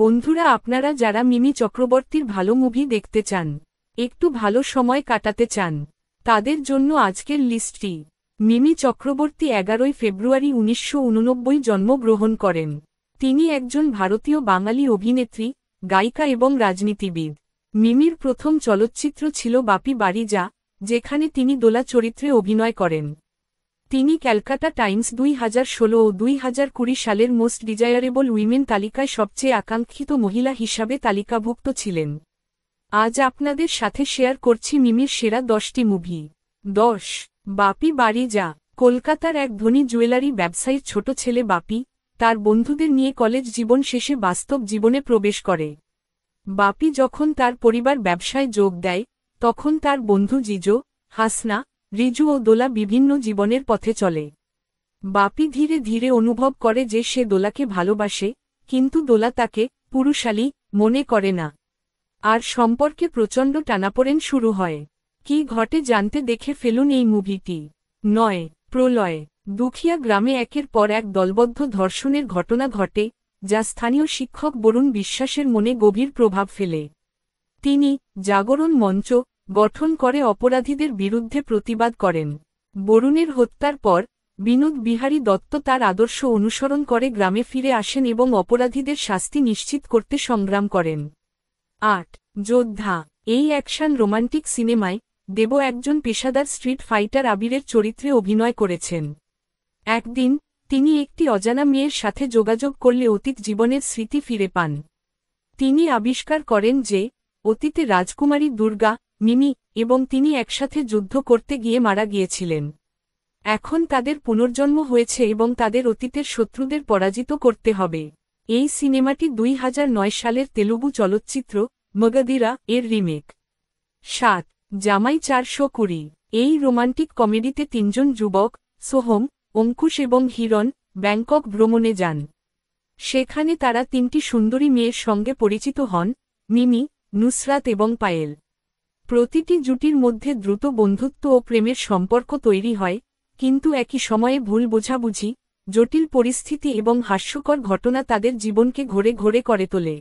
বন্ধুরা, আপনারা যারা মিমি চক্রবর্তীর ভালো মুভি দেখতে চান, একটু ভালো সময় কাটাতে চান, তাদের জন্য আজকের লিস্টটি। মিমি চক্রবর্তী 11 ফেব্রুয়ারি 1989 জন্মগ্রহণ করেন। তিনি একজন ভারতীয় বাঙালি অভিনেত্রী, গায়িকা এবং রাজনীতিবিদ। মিমির প্রথম চলচ্চিত্র ছিল বাপি বাড়ি যা, যেখানে তিনি দোলা চরিত্রে অভিনয় করেন। তিনি ক্যালকাটা টাইমস 2016 ও 2020 সালের মোস্ট ডিজায়ারেবল উইমেন তালিকায় সবচেয়ে আকাঙ্ক্ষিত মহিলা হিসাবে তালিকাভুক্ত ছিলেন। আজ আপনাদের সাথে শেয়ার করছি মিমির সেরা 10টি মুভি। 10. বাপি বাড়ি যা। কলকাতার এক ধনী জুয়েলারি ব্যবসায়ীর ছোট ছেলে বাপি, তার বন্ধুদের নিয়ে কলেজ জীবন শেষে বাস্তব জীবনে প্রবেশ করে। বাপি যখন তার পরিবার ব্যবসায় যোগ দেয়, তখন তার বন্ধু জিজো, হাসনা, রিজু ও দোলা বিভিন্ন জীবনের পথে চলে। বাপি ধীরে ধীরে অনুভব করে যে সে দোলাকে ভালোবাসে, কিন্তু দোলা তাকে পুরুষালী মনে করে না। আর সম্পর্কে প্রচণ্ড টানাপোড়েন শুরু হয়। কি ঘটে জানতে দেখে ফেলুন এই মুভিটি। 9. প্রলয়। দুখিয়া গ্রামে একের পর এক দলবদ্ধ ধর্ষণের ঘটনা ঘটে, যা স্থানীয় শিক্ষক বরুণ বিশ্বাসের মনে গভীর প্রভাব ফেলে। তিনি জাগরণ মঞ্চ গঠন করে অপরাধীদের বিরুদ্ধে প্রতিবাদ করেন। বরুণের হত্যার পর বিনোদ বিহারী দত্ত তার আদর্শ অনুসরণ করে গ্রামে ফিরে আসেন এবং অপরাধীদের শাস্তি নিশ্চিত করতে সংগ্রাম করেন। 8. যোদ্ধা। এই অ্যাকশন রোমান্টিক সিনেমায় দেব একজন পেশাদার স্ট্রিট ফাইটার আবিরের চরিত্রে অভিনয় করেছেন। একদিন তিনি একটি অজানা মেয়ের সাথে যোগাযোগ করলে অতীত জীবনের স্মৃতি ফিরে পান। তিনি আবিষ্কার করেন যে অতীতে রাজকুমারী দুর্গা, মিমি এবং তিনি একসাথে যুদ্ধ করতে গিয়ে মারা গিয়েছিলেন। এখন তাদের পুনর্জন্ম হয়েছে এবং তাদের অতীতের শত্রুদের পরাজিত করতে হবে। এই সিনেমাটি 2009 সালের তেলুগু চলচ্চিত্র মগধীরা এর রিমেক। 7. জামাই 420। এই রোমান্টিক কমেডিতে তিনজন যুবক, সোহম, অঙ্কুশ এবং হিরণ, ব্যাংকক ভ্রমণে যান। সেখানে তারা তিনটি সুন্দরী মেয়ের সঙ্গে পরিচিত হন, মিমি, নুসরাত এবং পায়েল। প্রতিটি জুটির মধ্যে দ্রুত বন্ধুত্ব ও প্রেমের সম্পর্ক তৈরি হয়, কিন্তু একই সময়ে ভুল বোঝাবুঝি, জটিল পরিস্থিতি এবং হাস্যকর ঘটনা তাদের জীবনকে ঘোরে ঘোরে করে তোলে।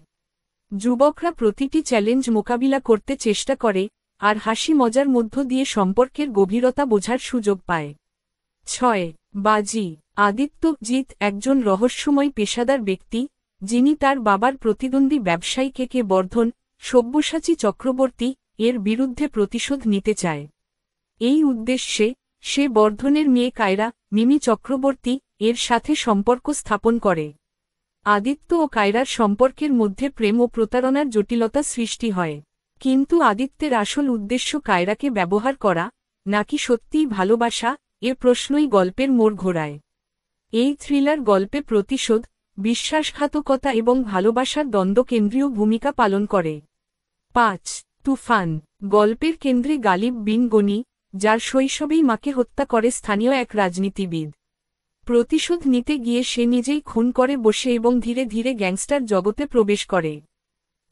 যুবকরা প্রতিটি চ্যালেঞ্জ মোকাবিলা করতে চেষ্টা করে, আর হাসি মজার মধ্য দিয়ে সম্পর্কের গভীরতা বোঝার সুযোগ পায়। 6. বাজি। আদিত্যজিৎ একজন রহস্যময় পেশাদার ব্যক্তি, যিনি তার বাবার প্রতিদ্বন্দ্বী ব্যবসায়ী কে বর্ধন, সব্যসাচী চক্রবর্তী এর বিরুদ্ধে প্রতিশোধ নিতে চায়। এই উদ্দেশ্যে সে বর্ধনের মেয়ে কায়রা, মিমি চক্রবর্তী এর সাথে সম্পর্ক স্থাপন করে। আদিত্য ও কায়রার সম্পর্কের মধ্যে প্রেম ও প্রতারণার জটিলতা সৃষ্টি হয়। কিন্তু আদিত্যের আসল উদ্দেশ্য কায়রাকে ব্যবহার করা, নাকি সত্যিই ভালোবাসা, এ প্রশ্নই গল্পের মোড় ঘোরায়। এই থ্রিলার গল্পে প্রতিশোধ, বিশ্বাসঘাতকতা এবং ভালোবাসার দ্বন্দ্ব কেন্দ্রীয় ভূমিকা পালন করে। 5. তুফান। গল্পের কেন্দ্রে গালিব বিন গনি, যার শৈশবেই মাকে হত্যা করে স্থানীয় এক রাজনীতিবিদ। প্রতিশোধ নিতে গিয়ে সে নিজেই খুন করে বসে এবং ধীরে ধীরে গ্যাংস্টার জগতে প্রবেশ করে।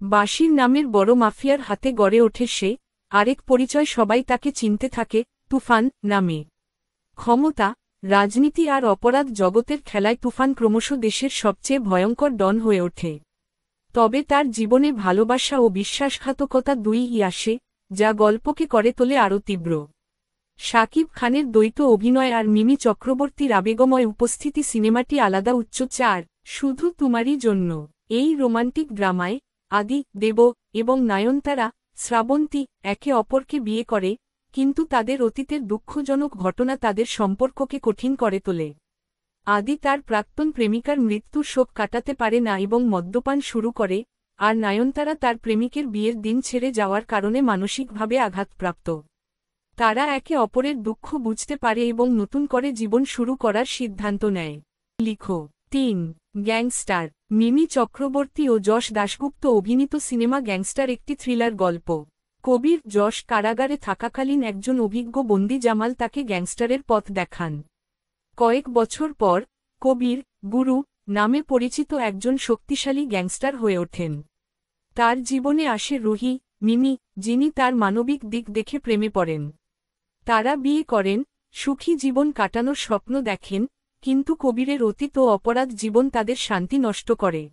বাশির নামের বড় মাফিয়ার হাতে গড়ে ওঠে সে, আরেক পরিচয় সবাই তাকে চিনতে থাকে তুফান নামে। ক্ষমতা, রাজনীতি আর অপরাধ জগতের খেলায় তুফান ক্রমশ দেশের সবচেয়ে ভয়ঙ্কর ডন হয়ে ওঠে। তবে তার জীবনে ভালোবাসা ও বিশ্বাসঘাতকতা দুইই আসে, যা গল্পকে করে তোলে আরও তীব্র। শাকিব খানের দ্বৈত অভিনয় আর মিমি চক্রবর্তীর আবেগময় উপস্থিতি সিনেমাটি আলাদা উচ্চ। 4. শুধু তোমারই জন্য। এই রোমান্টিক ড্রামায় আদি, দেব এবং নয়নতারা, শ্রাবন্তী একে অপরকে বিয়ে করে, কিন্তু তাদের অতীতের দুঃখজনক ঘটনা তাদের সম্পর্ককে কঠিন করে তোলে। আদি তার প্রাক্তন প্রেমিকার মৃত্যুর শোক কাটাতে পারে না এবং মদ্যপান শুরু করে, আর নয়নতারা তার প্রেমিকের বিয়ের দিন ছেড়ে যাওয়ার কারণে মানসিকভাবে আঘাতপ্রাপ্ত। তারা একে অপরের দুঃখ বুঝতে পারে এবং নতুন করে জীবন শুরু করার সিদ্ধান্ত নেয়। লিখো। 3. গ্যাংস্টার। মিমি চক্রবর্তী ও যশ দাশগুপ্ত অভিনীত সিনেমা গ্যাংস্টার একটি থ্রিলার গল্প। কবির যশ কারাগারে থাকাকালীন একজন অভিজ্ঞ বন্দী জামাল তাকে গ্যাংস্টারের পথ দেখান। কয়েক বছর পর কবির গুরু নামে পরিচিত একজন শক্তিশালী গ্যাংস্টার হয়ে ওঠেন। তার জীবনে আসে রুহি, মিমি, যিনি তার মানবিক দিক দেখে প্রেমে পড়েন। তারা বিয়ে করেন, সুখী জীবন কাটানোর স্বপ্ন দেখেন, কিন্তু কবিরের অতীত ও অপরাধ জীবন তাদের শান্তি নষ্ট করে।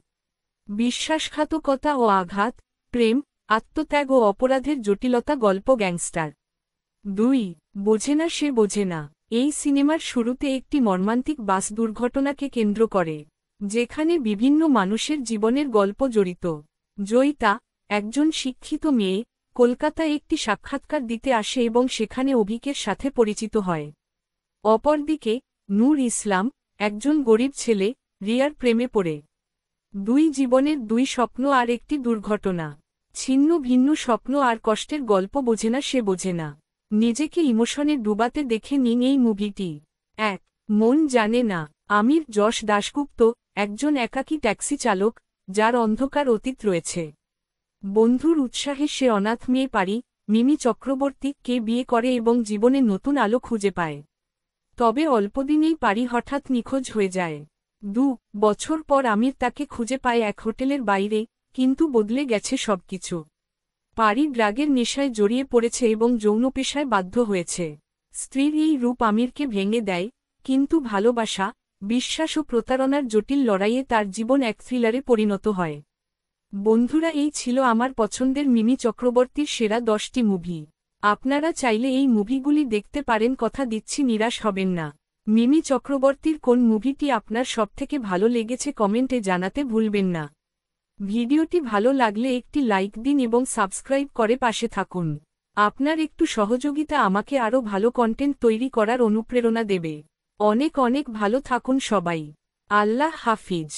বিশ্বাসঘাতকতা ও আঘাত, প্রেম, আত্মত্যাগ ও অপরাধের জটিলতা গল্প গ্যাংস্টার। 2 বোঝে না সে বোঝে না। এই সিনেমার শুরুতে একটি মর্মান্তিক বাস দুর্ঘটনাকে কেন্দ্র করে, যেখানে বিভিন্ন মানুষের জীবনের গল্প জড়িত। জয়িতা, একজন শিক্ষিত মেয়ে, কলকাতায় একটি সাক্ষাৎকার দিতে আসে এবং সেখানে অভিকের সাথে পরিচিত হয়। অপরদিকে নূর ইসলাম, একজন গরিব ছেলে, রিয়ার প্রেমে পড়ে। 2 জীবনের 2 স্বপ্ন আর একটি দুর্ঘটনা। ছিন্ন ভিন্ন স্বপ্ন আর কষ্টের গল্প বোঝে না সে বোঝে না। নিজেকে ইমোশনে ডুবাতে দেখে নিন এই মুভিটি। 1 মন জানে না। আমির যশ দাশগুপ্ত, একজন একাকী ট্যাক্সি চালক, যার অন্ধকার অতীত রয়েছে। বন্ধুর উৎসাহে সে অনাথ মেয়ে পারি, মিমি চক্রবর্তীকে বিয়ে করে এবং জীবনে নতুন আলো খুঁজে পায়। তবে অল্পদিনেই পারি হঠাৎ নিখোঁজ হয়ে যায়। 2 বছর পর আমির তাকে খুঁজে পায় এক হোটেলের বাইরে, কিন্তু বদলে গেছে সবকিছু। পারি ড্রাগের নেশায় জড়িয়ে পড়েছে এবং যৌন পেশায় বাধ্য হয়েছে। স্ত্রীর এই রূপ আমিরকে ভেঙে দেয়, কিন্তু ভালোবাসা, বিশ্বাস ও প্রতারণার জটিল লড়াইয়ে তার জীবন এক থ্রিলারে পরিণত হয়। বন্ধুরা, এই ছিল আমার পছন্দের মিমি চক্রবর্তীর সেরা 10টি মুভি। আপনারা চাইলে এই মুভিগুলি দেখতে পারেন, কথা দিচ্ছি নিরাশ হবেন না। মিমি চক্রবর্তীর কোন মুভিটি আপনার সবথেকে ভালো লেগেছে কমেন্টে জানাতে ভুলবেন না। ভিডিওটি ভালো লাগলে একটি লাইক দিন এবং সাবস্ক্রাইব করে পাশে থাকুন। আপনার একটু সহযোগিতা আমাকে আরও ভালো কন্টেন্ট তৈরি করার অনুপ্রেরণা দেবে। অনেক অনেক ভালো থাকুন সবাই। আল্লাহ হাফিজ।